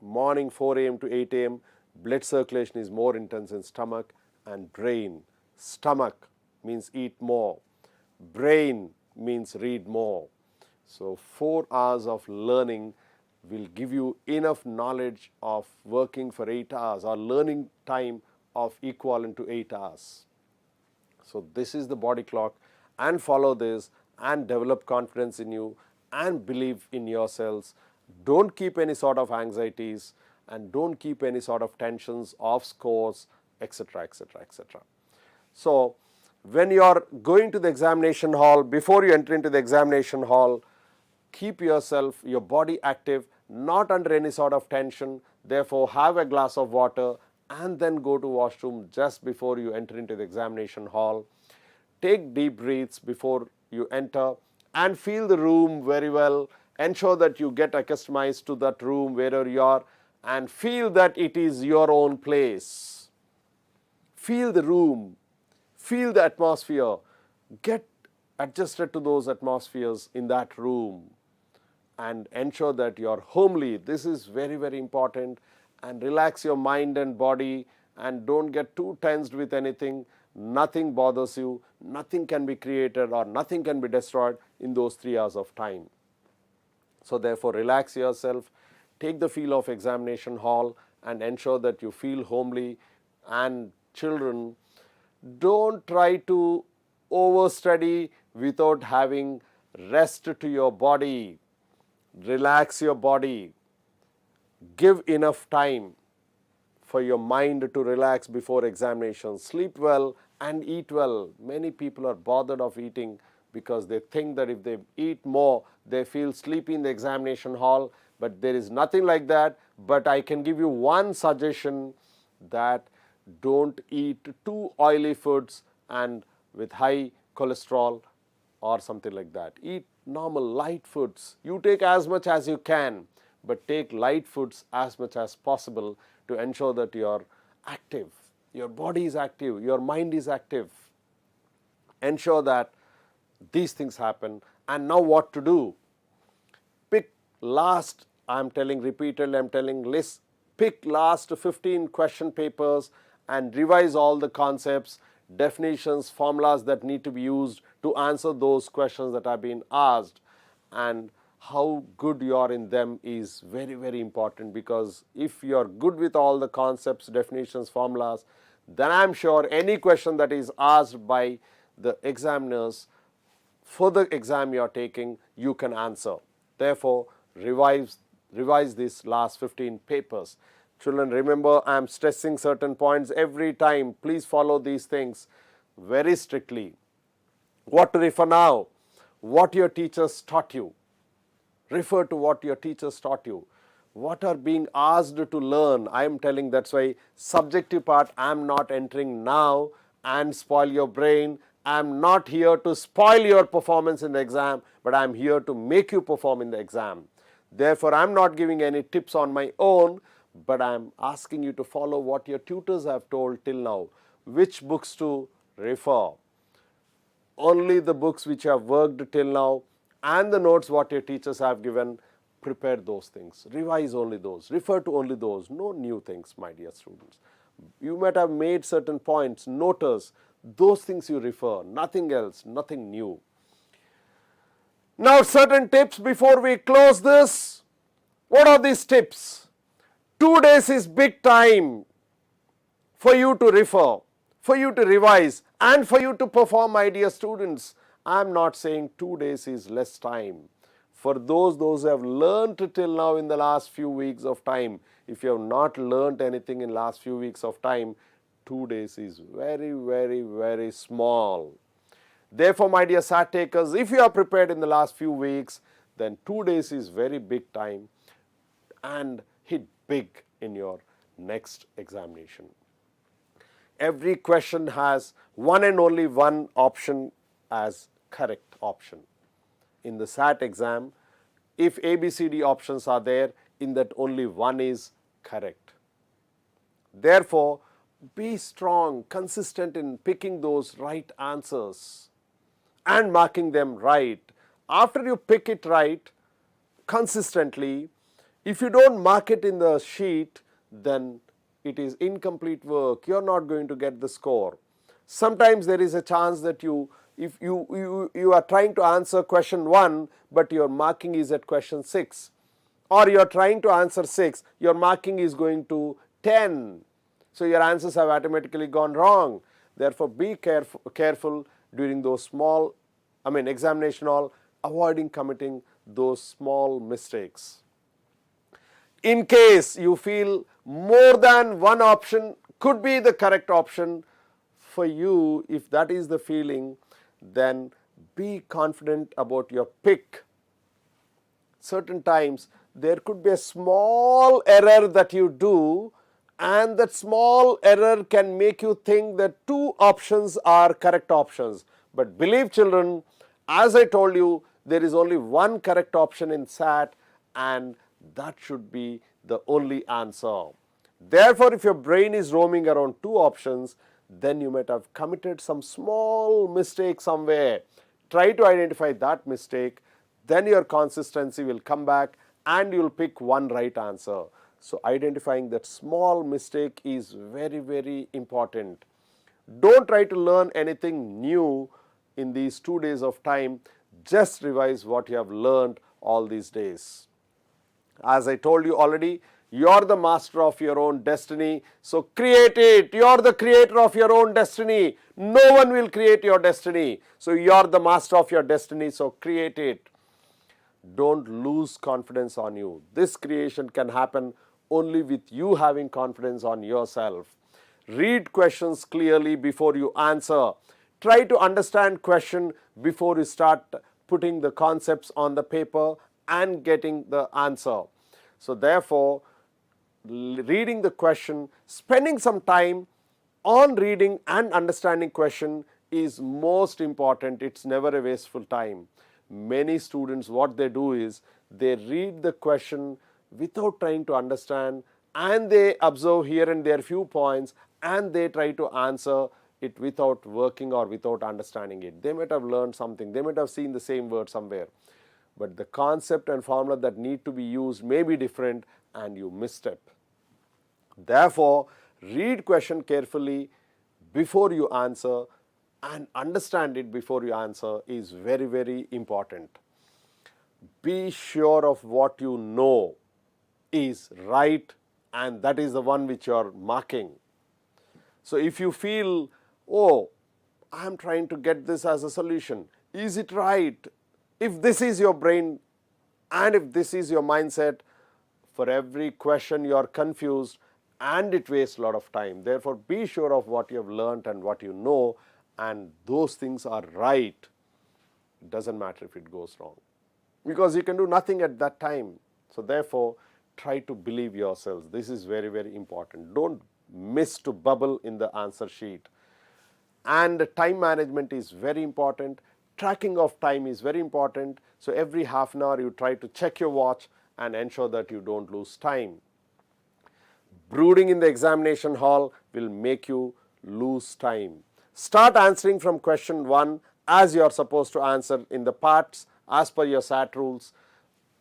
Morning 4 a.m. to 8 a.m., blood circulation is more intense in stomach and brain. Stomach means eat more. Brain means read more. So 4 hours of learning will give you enough knowledge of working for 8 hours, or learning time of equivalent to 8 hours. So this is the body clock, and follow this and develop confidence in you and believe in yourselves. Don't keep any sort of anxieties and don't keep any sort of tensions of scores, etc., etc., etc. So when you are going to the examination hall, before you enter into the examination hall, keep yourself, your body active, not under any sort of tension. Therefore, have a glass of water and then go to washroom just before you enter into the examination hall. Take deep breaths before you enter and feel the room very well. Ensure that you get accustomed to that room wherever you are and feel that it is your own place. Feel the room, feel the atmosphere, get adjusted to those atmospheres in that room, and ensure that you are homely. This is very, very important. And relax your mind and body and don't get too tensed with anything. Nothing bothers you, nothing can be created or nothing can be destroyed in those 3 hours of time. So therefore, relax yourself, take the feel of examination hall and ensure that you feel homely. And children, don't try to overstudy without having rest to your body. Relax your body. Give enough time for your mind to relax before examination. Sleep well and eat well. Many people are bothered of eating because they think that if they eat more, they feel sleepy in the examination hall, but there is nothing like that. But I can give you one suggestion, that don't eat too oily foods and with high cholesterol or something like that. Eat normal light foods. You take as much as you can, but take light foods as much as possible to ensure that you are active, your body is active, your mind is active. Ensure that these things happen. And now what to do? Pick last, I'm telling repeatedly, I'm telling list, pick last 15 question papers and revise all the concepts, definitions, formulas that need to be used to answer those questions that have been asked. And how good you are in them is very, very important, because if you are good with all the concepts, definitions, formulas, then I'm sure any question that is asked by the examiners for the exam you are taking, you can answer. Therefore, revise these last 15 papers. Children, remember, I am stressing certain points every time. Please follow these things very strictly. What to refer now? What your teachers taught you. Refer to what your teachers taught you. What are being asked to learn? I am telling, that's why subjective part I am not entering now and spoil your brain. I am not here to spoil your performance in the exam, but I am here to make you perform in the exam. Therefore, I am not giving any tips on my own, but I am asking you to follow what your tutors have told till now. Which books to refer? Only the books which have worked till now and the notes what your teachers have given, prepare those things. Revise only those. Refer to only those. No new things, my dear students. You might have made certain points, notice, those things you refer, nothing else, nothing new. Now, certain tips before we close this. What are these tips? 2 days is big time for you to refer, for you to revise, and for you to perform, my dear students. I am not saying 2 days is less time. For those who have learnt till now in the last few weeks of time, if you have not learnt anything in last few weeks of time, 2 days is very, very, very small. Therefore, my dear SAT takers, if you are prepared in the last few weeks, then 2 days is very big time, and hit big in your next examination. Every question has one and only one option as correct option. In the SAT exam, if ABCD options are there, in that only one is correct. Therefore, be strong, consistent in picking those right answers and marking them right. After you pick it right consistently, if you don't mark it in the sheet, then it is incomplete work. You are not going to get the score. Sometimes there is a chance that if you are trying to answer question 1, but your marking is at question 6, or you are trying to answer 6, your marking is going to 10. So your answers have automatically gone wrong. Therefore, be careful during those small, examination hall, avoiding committing those small mistakes. In case you feel more than one option could be the correct option for you, if that is the feeling, then be confident about your pick. Certain times there could be a small error that you do, and that small error can make you think that 2 options are correct options. But believe, children, as I told you, there is only one correct option in SAT, and that should be the only answer. Therefore, if your brain is roaming around 2 options, then you might have committed some small mistake somewhere. Try to identify that mistake, then your consistency will come back and you will pick one right answer. So, identifying that small mistake is very, very important. Don't try to learn anything new in these 2 days of time. Just revise what you have learned all these days. As I told you already, you are the master of your own destiny, so create it. You are the creator of your own destiny. No one will create your destiny. So you are the master of your destiny, so create it. Don't lose confidence on you. This creation can happen only with you having confidence on yourself. Read questions clearly before you answer. Try to understand question before you start putting the concepts on the paper and getting the answer. So therefore, reading the question, spending some time on reading and understanding question is most important. It's never a wasteful time. Many students, what they do is, they read the question without trying to understand, and they observe here and there few points, and they try to answer it without working or without understanding it. They might have learned something, they might have seen the same word somewhere, but the concept and formula that need to be used may be different and you misstep. Therefore, read question carefully before you answer and understand it before you answer is very, very important. Be sure of what you know is right, and that is the one which you are marking. So if you feel, oh, I am trying to get this as a solution, is it right? If this is your brain and if this is your mindset, for every question you are confused, and it wastes a lot of time. Therefore, be sure of what you have learnt and what you know, and those things are right. It doesn't matter if it goes wrong, because you can do nothing at that time. So therefore, try to believe yourselves. This is very, very important. Don't miss to bubble in the answer sheet. And time management is very important. Tracking of time is very important. So every half an hour you try to check your watch and ensure that you don't lose time. Brooding in the examination hall will make you lose time. Start answering from question 1 as you are supposed to answer in the parts as per your SAT rules.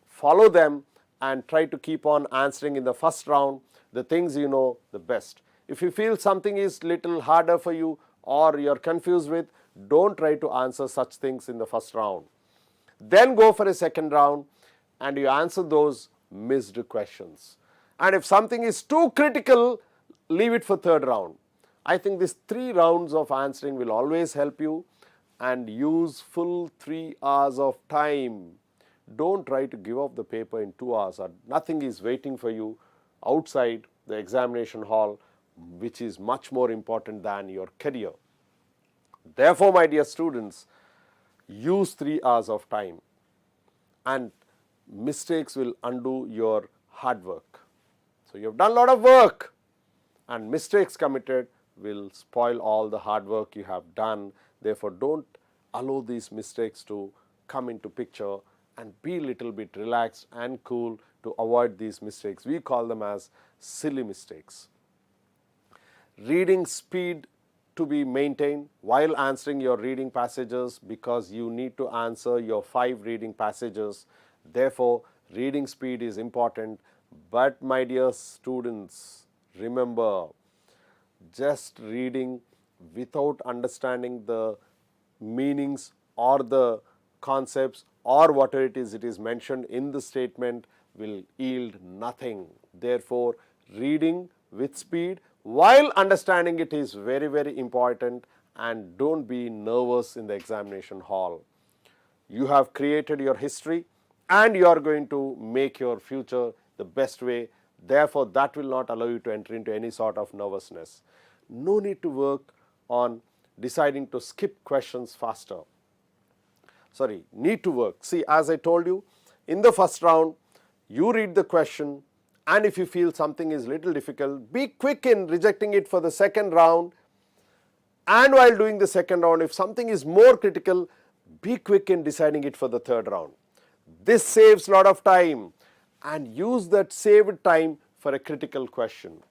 Follow them and try to keep on answering in the first round the things you know the best. If you feel something is little harder for you or you are confused with, don't try to answer such things in the first round. Then go for a second round and you answer those missed questions. And if something is too critical, leave it for third round. I think these 3 rounds of answering will always help you, and use full 3 hours of time. Don't try to give up the paper in 2 hours, or nothing is waiting for you outside the examination hall, which is much more important than your career. Therefore, my dear students, use 3 hours of time, and mistakes will undo your hard work. So you have done a lot of work, and mistakes committed will spoil all the hard work you have done. Therefore, don't allow these mistakes to come into picture, and be little bit relaxed and cool to avoid these mistakes. We call them as silly mistakes. Reading speed to be maintained while answering your reading passages, because you need to answer your 5 reading passages. Therefore, reading speed is important. But my dear students, remember, just reading without understanding the meanings or the concepts or whatever it is mentioned in the statement will yield nothing. Therefore, reading with speed while understanding it is very, very important, and don't be nervous in the examination hall. You have created your history and you are going to make your future the best way. Therefore, that will not allow you to enter into any sort of nervousness. No need to work on deciding to skip questions faster. Need to work. See, as I told you, in the first round, you read the question, and if you feel something is little difficult, be quick in rejecting it for the second round. And while doing the second round, if something is more critical, be quick in deciding it for the third round. This saves a lot of time, and use that saved time for a critical question.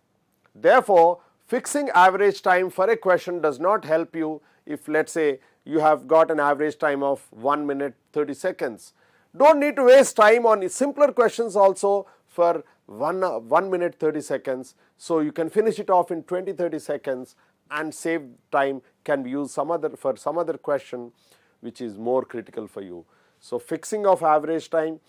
Therefore, fixing average time for a question does not help you if, let's say, you have got an average time of 1 minute 30 seconds. Don't need to waste time on simpler questions also for 1 minute 30 seconds. So you can finish it off in 20-30 seconds, and save time can be used for some other question which is more critical for you. So fixing of average time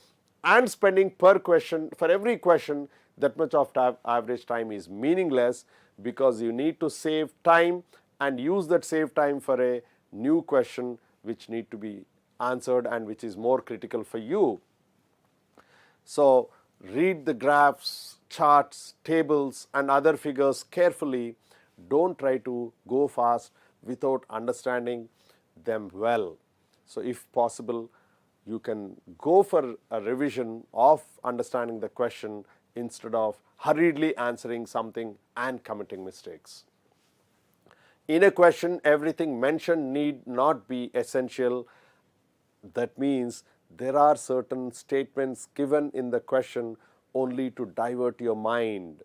and spending per question for every question that much of average time is meaningless, because you need to save time and use that saved time for a new question which need to be answered and which is more critical for you. So read the graphs, charts, tables and other figures carefully. Don't try to go fast without understanding them well. So if possible, you can go for a revision of understanding the question instead of hurriedly answering something and committing mistakes. In a question, everything mentioned need not be essential. That means there are certain statements given in the question only to divert your mind.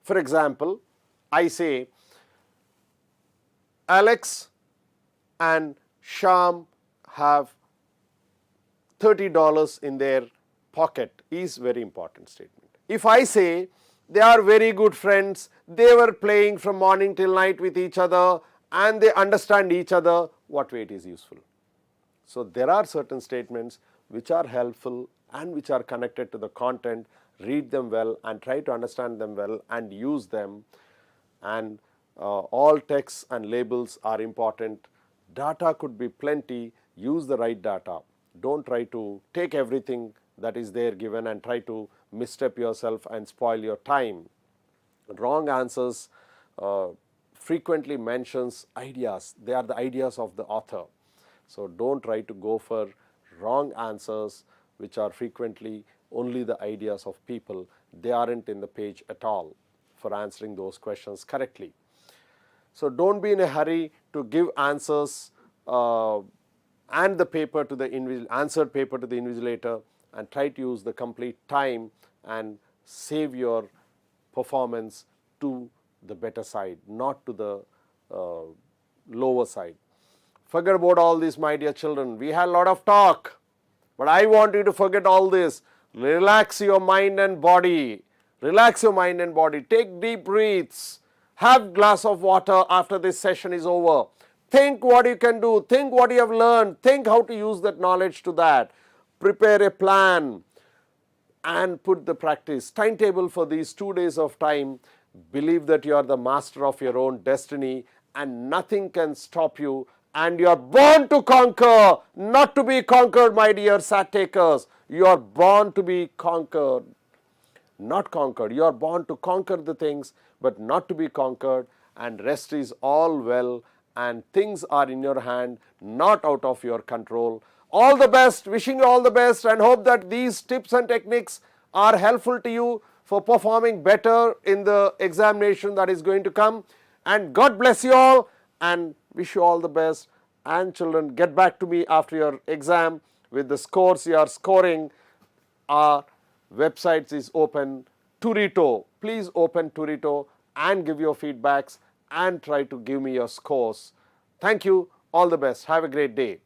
For example, I say, Alex and Sham have $30 in their pocket is very important statement. If I say they are very good friends, they were playing from morning till night with each other and they understand each other, what way it is useful? So there are certain statements which are helpful and which are connected to the content. Read them well and try to understand them well and use them. And all texts and labels are important. Data could be plenty. Use the right data. Don't try to take everything that is there given and try to misstep yourself and spoil your time. Wrong answers frequently mentions ideas. They are the ideas of the author. So don't try to go for wrong answers which are frequently only the ideas of people. They aren't in the page at all for answering those questions correctly. So don't be in a hurry to give answers and the paper to the answered paper to the invigilator, and try to use the complete time and save your performance to the better side, not to the lower side. Forget about all this, my dear children. We had a lot of talk, but I want you to forget all this. Relax your mind and body. Relax your mind and body. Take deep breaths. Have glass of water after this session is over. Think what you can do. Think what you have learned. Think how to use that knowledge to that. Prepare a plan and put the practice timetable for these 2 days of time. Believe that you are the master of your own destiny and nothing can stop you, and you are born to conquer, not to be conquered, my dear sat takers. You are born to be conquered, not conquered. You are born to conquer the things but not to be conquered, and rest is all well, and things are in your hand, not out of your control. All the best, wishing you all the best, and hope that these tips and techniques are helpful to you for performing better in the examination that is going to come. And God bless you all and wish you all the best. And children, get back to me after your exam with the scores you are scoring. Our website is open, Turito. Please open Turito and give your feedbacks and try to give me your scores. Thank you. All the best. Have a great day.